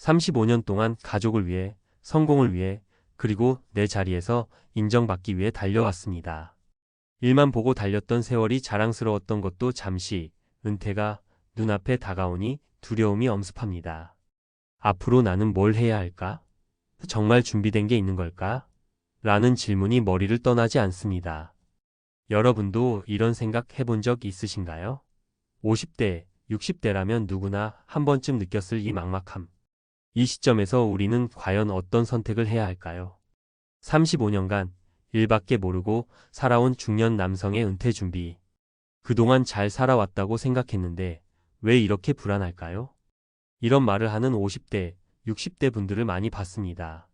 35년 동안 가족을 위해, 성공을 위해, 그리고 내 자리에서 인정받기 위해 달려왔습니다. 일만 보고 달렸던 세월이 자랑스러웠던 것도 잠시, 은퇴가 눈앞에 다가오니 두려움이 엄습합니다. 앞으로 나는 뭘 해야 할까? 정말 준비된 게 있는 걸까? 라는 질문이 머리를 떠나지 않습니다. 여러분도 이런 생각 해본 적 있으신가요? 50대, 60대라면 누구나 한 번쯤 느꼈을 이 막막함. 이 시점에서 우리는 과연 어떤 선택을 해야 할까요? 35년간 일밖에 모르고 살아온 중년 남성의 은퇴 준비. 그동안 잘 살아왔다고 생각했는데 왜 이렇게 불안할까요? 이런 말을 하는 50대, 60대 분들을 많이 봤습니다.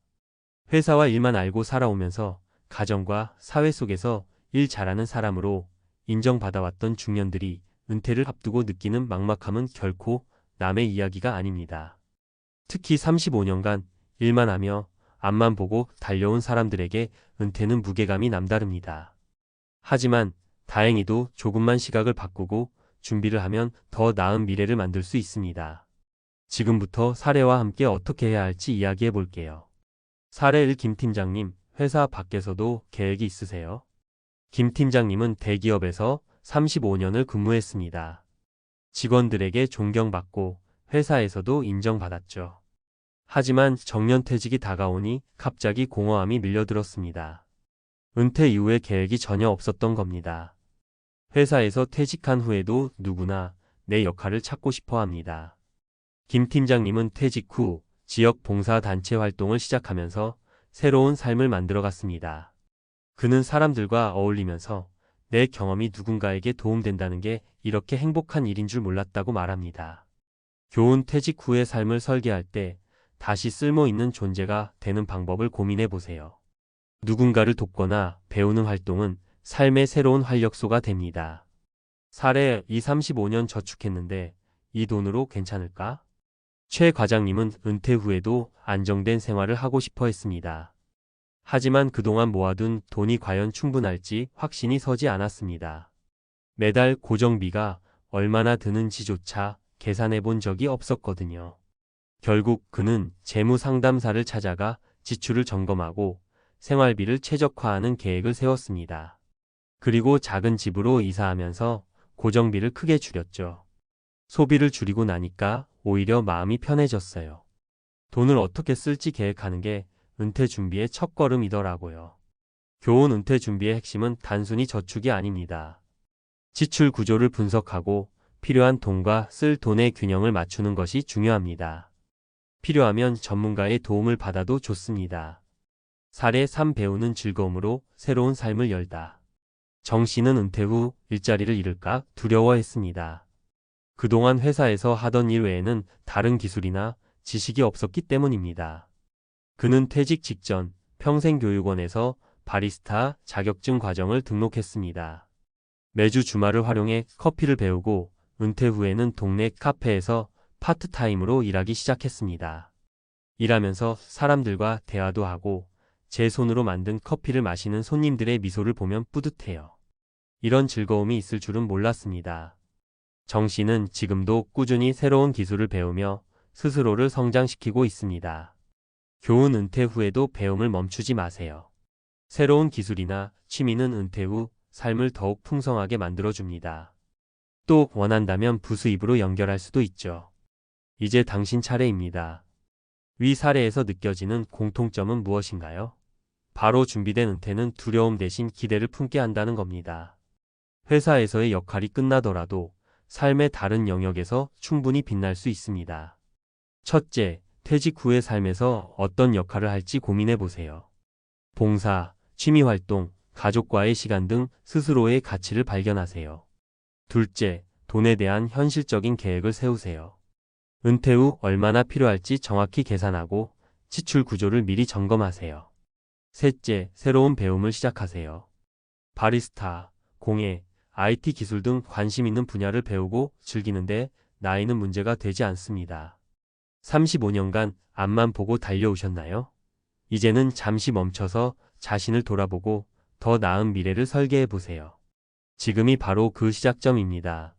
회사와 일만 알고 살아오면서 가정과 사회 속에서 일 잘하는 사람으로 인정받아왔던 중년들이 은퇴를 앞두고 느끼는 막막함은 결코 남의 이야기가 아닙니다. 특히 35년간 일만 하며 앞만 보고 달려온 사람들에게 은퇴는 무게감이 남다릅니다. 하지만 다행히도 조금만 시각을 바꾸고 준비를 하면 더 나은 미래를 만들 수 있습니다. 지금부터 사례와 함께 어떻게 해야 할지 이야기해 볼게요. 사례 1. 김 팀장님, 회사 밖에서도 계획이 있으세요? 김 팀장님은 대기업에서 35년을 근무했습니다. 직원들에게 존경받고 회사에서도 인정받았죠. 하지만 정년퇴직이 다가오니 갑자기 공허함이 밀려들었습니다. 은퇴 이후에 계획이 전혀 없었던 겁니다. 회사에서 퇴직한 후에도 누구나 내 역할을 찾고 싶어 합니다. 김 팀장님은 퇴직 후 지역 봉사단체 활동을 시작하면서 새로운 삶을 만들어갔습니다. 그는 사람들과 어울리면서 내 경험이 누군가에게 도움된다는 게 이렇게 행복한 일인 줄 몰랐다고 말합니다. 교훈 퇴직 후의 삶을 설계할 때 다시 쓸모 있는 존재가 되는 방법을 고민해 보세요. 누군가를 돕거나 배우는 활동은 삶의 새로운 활력소가 됩니다. 사례 2. 35년 저축했는데 이 돈으로 괜찮을까? 최 과장님은 은퇴 후에도 안정된 생활을 하고 싶어 했습니다. 하지만 그동안 모아둔 돈이 과연 충분할지 확신이 서지 않았습니다. 매달 고정비가 얼마나 드는지조차 계산해 본 적이 없었거든요. 결국 그는 재무 상담사를 찾아가 지출을 점검하고 생활비를 최적화하는 계획을 세웠습니다. 그리고 작은 집으로 이사하면서 고정비를 크게 줄였죠. 소비를 줄이고 나니까 오히려 마음이 편해졌어요. 돈을 어떻게 쓸지 계획하는 게 은퇴 준비의 첫걸음이더라고요. 교훈 은퇴 준비의 핵심은 단순히 저축이 아닙니다. 지출 구조를 분석하고 필요한 돈과 쓸 돈의 균형을 맞추는 것이 중요합니다. 필요하면 전문가의 도움을 받아도 좋습니다. 사례 3. 배우는 즐거움으로 새로운 삶을 열다. 정 씨는 은퇴 후 일자리를 잃을까 두려워했습니다. 그동안 회사에서 하던 일 외에는 다른 기술이나 지식이 없었기 때문입니다. 그는 퇴직 직전 평생교육원에서 바리스타 자격증 과정을 등록했습니다. 매주 주말을 활용해 커피를 배우고 은퇴 후에는 동네 카페에서 파트타임으로 일하기 시작했습니다. 일하면서 사람들과 대화도 하고 제 손으로 만든 커피를 마시는 손님들의 미소를 보면 뿌듯해요. 이런 즐거움이 있을 줄은 몰랐습니다. 정 씨는 지금도 꾸준히 새로운 기술을 배우며 스스로를 성장시키고 있습니다. 교훈 은퇴 후에도 배움을 멈추지 마세요. 새로운 기술이나 취미는 은퇴 후 삶을 더욱 풍성하게 만들어줍니다. 또 원한다면 부수입으로 연결할 수도 있죠. 이제 당신 차례입니다. 위 사례에서 느껴지는 공통점은 무엇인가요? 바로 준비된 은퇴는 두려움 대신 기대를 품게 한다는 겁니다. 회사에서의 역할이 끝나더라도 삶의 다른 영역에서 충분히 빛날 수 있습니다. 첫째, 퇴직 후의 삶에서 어떤 역할을 할지 고민해 보세요. 봉사, 취미활동, 가족과의 시간 등 스스로의 가치를 발견하세요. 둘째, 돈에 대한 현실적인 계획을 세우세요. 은퇴 후 얼마나 필요할지 정확히 계산하고 지출 구조를 미리 점검하세요. 셋째, 새로운 배움을 시작하세요. 바리스타, 공예, IT 기술 등 관심 있는 분야를 배우고 즐기는데 나이는 문제가 되지 않습니다. 35년간 앞만 보고 달려오셨나요? 이제는 잠시 멈춰서 자신을 돌아보고 더 나은 미래를 설계해 보세요. 지금이 바로 그 시작점입니다.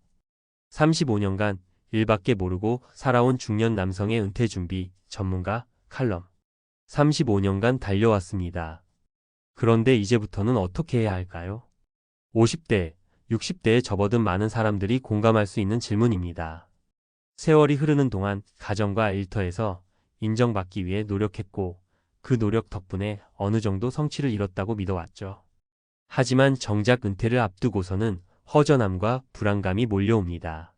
35년간 일밖에 모르고 살아온 중년 남성의 은퇴 준비 전문가 칼럼. 35년간 달려왔습니다. 그런데 이제부터는 어떻게 해야 할까요? 50대, 60대에 접어든 많은 사람들이 공감할 수 있는 질문입니다. 세월이 흐르는 동안 가정과 일터에서 인정받기 위해 노력했고 그 노력 덕분에 어느 정도 성취를 이뤘다고 믿어왔죠. 하지만 정작 은퇴를 앞두고서는 허전함과 불안감이 몰려옵니다.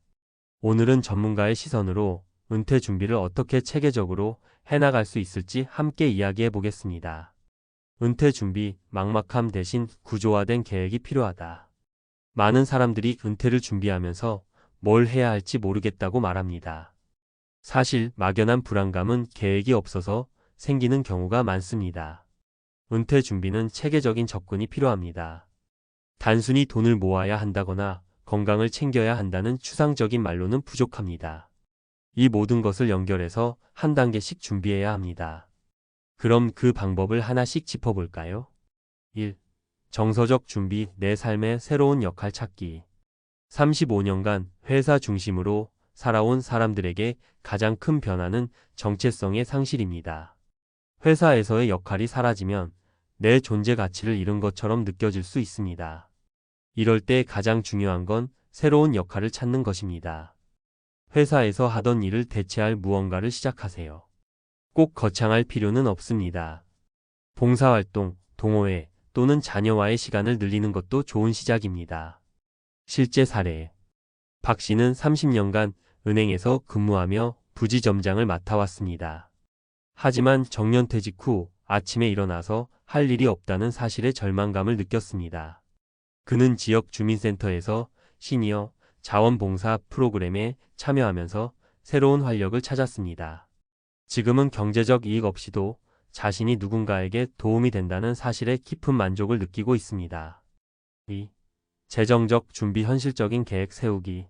오늘은 전문가의 시선으로 은퇴 준비를 어떻게 체계적으로 해나갈 수 있을지 함께 이야기해 보겠습니다. 은퇴 준비, 막막함 대신 구조화된 계획이 필요하다. 많은 사람들이 은퇴를 준비하면서 뭘 해야 할지 모르겠다고 말합니다. 사실 막연한 불안감은 계획이 없어서 생기는 경우가 많습니다. 은퇴 준비는 체계적인 접근이 필요합니다. 단순히 돈을 모아야 한다거나 건강을 챙겨야 한다는 추상적인 말로는 부족합니다. 이 모든 것을 연결해서 한 단계씩 준비해야 합니다. 그럼 그 방법을 하나씩 짚어볼까요? 1. 정서적 준비, 내 삶의 새로운 역할 찾기. 35년간 회사 중심으로 살아온 사람들에게 가장 큰 변화는 정체성의 상실입니다. 회사에서의 역할이 사라지면 내 존재 가치를 잃은 것처럼 느껴질 수 있습니다. 이럴 때 가장 중요한 건 새로운 역할을 찾는 것입니다. 회사에서 하던 일을 대체할 무언가를 시작하세요. 꼭 거창할 필요는 없습니다. 봉사활동, 동호회 또는 자녀와의 시간을 늘리는 것도 좋은 시작입니다. 실제 사례. 박 씨는 30년간 은행에서 근무하며 부지점장을 맡아왔습니다. 하지만 정년퇴직 후 아침에 일어나서 할 일이 없다는 사실에 절망감을 느꼈습니다. 그는 지역 주민센터에서 시니어 자원봉사 프로그램에 참여하면서 새로운 활력을 찾았습니다. 지금은 경제적 이익 없이도 자신이 누군가에게 도움이 된다는 사실에 깊은 만족을 느끼고 있습니다. 2. 재정적 준비, 현실적인 계획 세우기.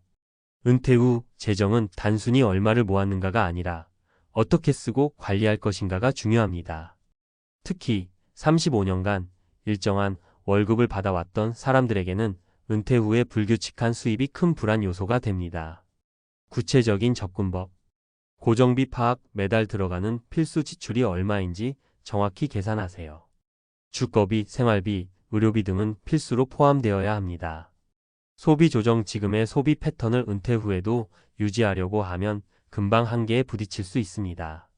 은퇴 후 재정은 단순히 얼마를 모았는가가 아니라 어떻게 쓰고 관리할 것인가가 중요합니다. 특히 35년간 일정한 월급을 받아왔던 사람들에게는 은퇴 후에 불규칙한 수입이 큰 불안 요소가 됩니다. 구체적인 접근법. 고정비 파악, 매달 들어가는 필수 지출이 얼마인지 정확히 계산하세요. 주거비, 생활비, 의료비 등은 필수로 포함되어야 합니다. 소비 조정, 지금의 소비 패턴을 은퇴 후에도 유지하려고 하면 금방 한계에 부딪힐 수 있습니다.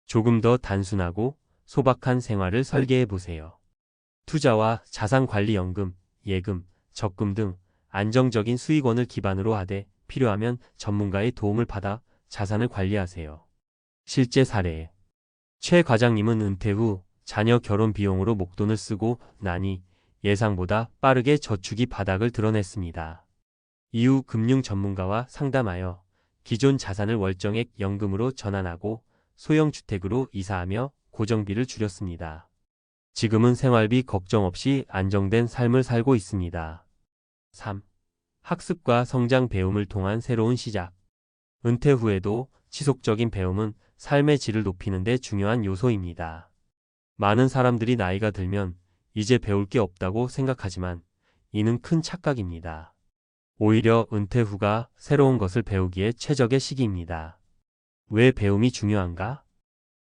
조금 더 단순하고 소박한 생활을 설계해 보세요. 투자와 자산관리연금, 예금, 적금 등 안정적인 수익원을 기반으로 하되 필요하면 전문가의 도움을 받아 자산을 관리하세요. 실제 사례. 최 과장님은 은퇴 후 자녀 결혼 비용으로 목돈을 쓰고 나니 예상보다 빠르게 저축이 바닥을 드러냈습니다. 이후 금융 전문가와 상담하여 기존 자산을 월정액 연금으로 전환하고 소형 주택으로 이사하며 고정비를 줄였습니다. 지금은 생활비 걱정 없이 안정된 삶을 살고 있습니다. 3. 학습과 성장, 배움을 통한 새로운 시작. 은퇴 후에도 지속적인 배움은 삶의 질을 높이는 데 중요한 요소입니다. 많은 사람들이 나이가 들면 이제 배울 게 없다고 생각하지만 이는 큰 착각입니다. 오히려 은퇴 후가 새로운 것을 배우기에 최적의 시기입니다. 왜 배움이 중요한가?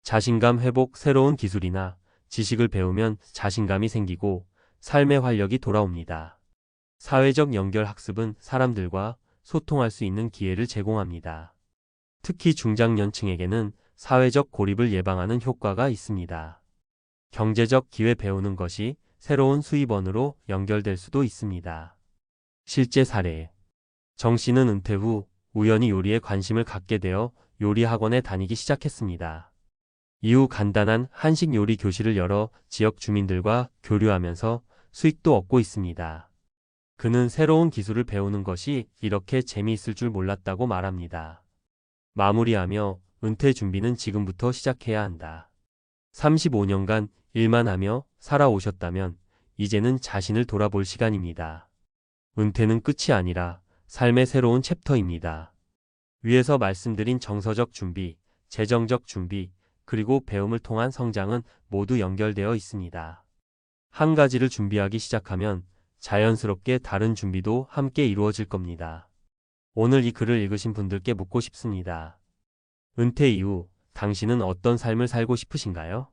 자신감 회복, 새로운 기술이나 지식을 배우면 자신감이 생기고 삶의 활력이 돌아옵니다. 사회적 연결, 학습은 사람들과 소통할 수 있는 기회를 제공합니다. 특히 중장년층에게는 사회적 고립을 예방하는 효과가 있습니다. 경제적 기회, 배우는 것이 새로운 수입원으로 연결될 수도 있습니다. 실제 사례. 정 씨는 은퇴 후 우연히 요리에 관심을 갖게 되어 요리 학원에 다니기 시작했습니다. 이후 간단한 한식 요리 교실을 열어 지역 주민들과 교류하면서 수익도 얻고 있습니다. 그는 새로운 기술을 배우는 것이 이렇게 재미있을 줄 몰랐다고 말합니다. 마무리하며 은퇴 준비는 지금부터 시작해야 한다. 35년간 일만 하며 살아오셨다면 이제는 자신을 돌아볼 시간입니다. 은퇴는 끝이 아니라 삶의 새로운 챕터입니다. 위에서 말씀드린 정서적 준비, 재정적 준비, 그리고 배움을 통한 성장은 모두 연결되어 있습니다. 한 가지를 준비하기 시작하면 자연스럽게 다른 준비도 함께 이루어질 겁니다. 오늘 이 글을 읽으신 분들께 묻고 싶습니다. 은퇴 이후 당신은 어떤 삶을 살고 싶으신가요?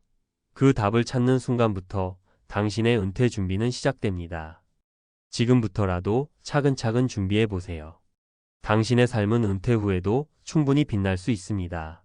그 답을 찾는 순간부터 당신의 은퇴 준비는 시작됩니다. 지금부터라도 차근차근 준비해 보세요. 당신의 삶은 은퇴 후에도 충분히 빛날 수 있습니다.